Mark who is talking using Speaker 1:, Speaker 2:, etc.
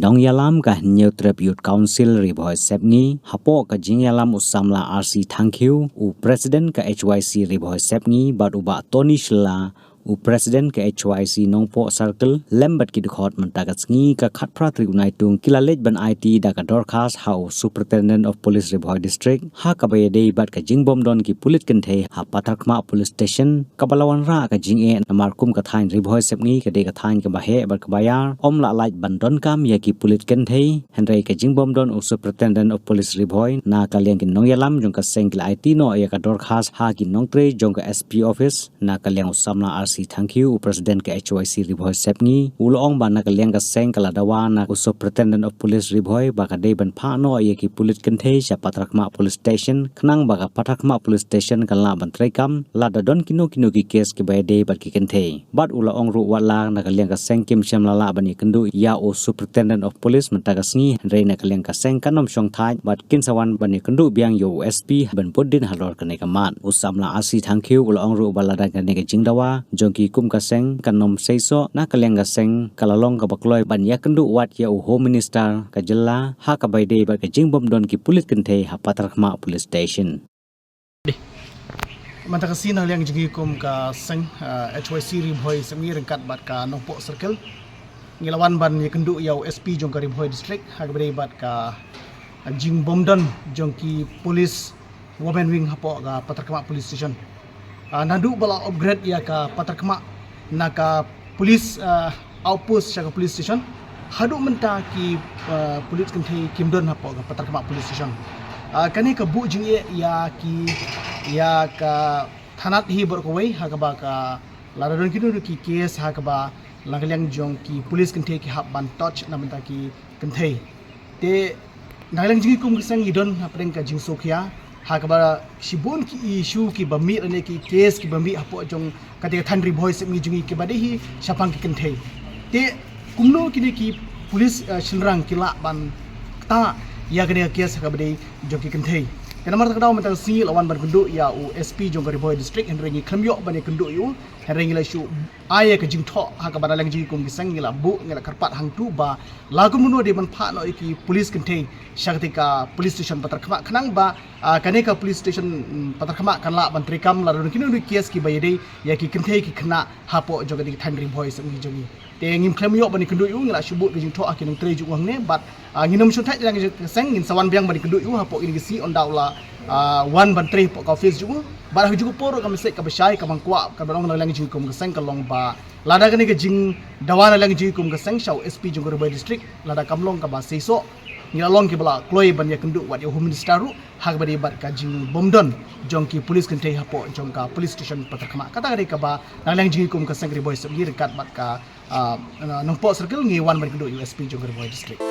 Speaker 1: Nongialam ka New Tribute Council Ribhoi Sepngi hapo ka Nongialam usamla RC thank you u President ka HYC Ribhoi Sepngi bat uba Tony Shla u President ka HYC Nongpo Circle lembat ki dukhot mantagat sngi ka khatpra tribunal tung kilalet ban Aiti da ka dorkhas how Superintendent of Police Ribhoi District ha ka bayade bat ka jingbom don ki pulit kenthe ha pathakma Police Station kabalawan ra ka jinge namarkum ka thain Ribhoi Sepngi ka de ka thain ka bahe bat ka bayar om la lait ban don kam ya ki pulit kenthe henrei ka jingbom don u Superintendent of Police Ribhoi na ka leng ki Nongialam jong ka sengkil Aiti no ya ka dorkhas ha ki nongtre jong ka SP office na ka leng usamla RC thank you President ka HYC Ribhoi Sepngi ulong ba na ka leng ka seng kala dawa na Superintendent of Police Ribhoi ba ka de ban pha no ya ki pulit kenthe sa pathakma Police Station khnang ba ka pathakma Police Station kan la ban trekam la da don kino ki case ki ba de ba ki kenthe bat ulong ru wala na ka leng ka seng kim sham la ban ni kendu ya o Superintendent of Police mentaga sngi rei na ka leng ka seng kanom shong thai bat kin sawan ban ni kendu biang yo SP ban podin halor ka ne ka mat usamla RC thank you ulong ru bala da ka ne ka jingdawa jongki kum ka seng kanom seiso na ka leng ka seng kalalong ka bakloi ban ya kendu wat ya o Home Minister ka jella ha ka baide ba ka jingbom don ki pulit kenthe ha pathakma Police Station
Speaker 2: Mantaka sina liang jigi kum ka seng HYC Ribhoi Sepngi rengkat bat ka Nongpo Circle ngilawan ban ye kendu yau SP jong ka Ribhoi District ha beri bat ka jing bomdon jong ki police women wing hapo ka pathakma Police Station nadu bala upgrade ya ka pathakma na ka police outpost sa ka Police Station hadu menta ki police kenthe kimdon hapo ka pathakma Police Station kani ka bu jing ya ka thanat hi bor ko wei ha ka ba ka laradon kinu ki case ha ka ba langaliang jong ki police kenthe ki hab ban touch na menta ki kenthe te nagalang jing kum sang idon apreng ka jing sokhia ha ka ba sibon ki issue ki bami ane ki case ki bami hapo jong katika than Ribhoi Sepngi jungi ki badehi sapang ki kenthe te kumno kini ki police shinrang kila ban ta ya kene case ka bade jong ki kenthe kana mar takdaw menta si lawan ban kundu ya u SP jong ka Ribhoi District henrengi khamyo ban kundu yu henrengi la shu aya ka jingtho ha ka badalang ji kum gisang ngila bu ngila karpat hang tu ba lagu muno de ban pha no ki police kenthe shakti ka police station pathakma khnang ba kane ka police station pathakma kan la ban trikam la ron kinu case ki bayade ya ki kenthe ki khna hapo jogadi than Ribhoi Sepngi jogi te ngim khamyo ban kundu yu ngila shu bu ki jingtho akin tre ju wang ne bat nginum shun thai jang seng ngin sawan biang ban kundu yu hapo ini si on daula one ban tre po ka office ju ba ju por ka mesek ka besai ka mangkwa ka balong lang ji kum ka seng ka long ba lada kani ka jing dawana lang ji kum ka seng shau SP jong Ribhoi District lada kamlong ka ba seiso ngilalong ki bala kloi ban ya kendu wat ya Home Minister ru hak bari bat ka jing bomdon jong ki police kenthe hapo jong ka police station pathakma kata kari ka ba lang ji kum ka seng Ribhoi Sepngi rekat bat ka Nongpo Circle ngi wan ban kendu USP jong Ribhoi District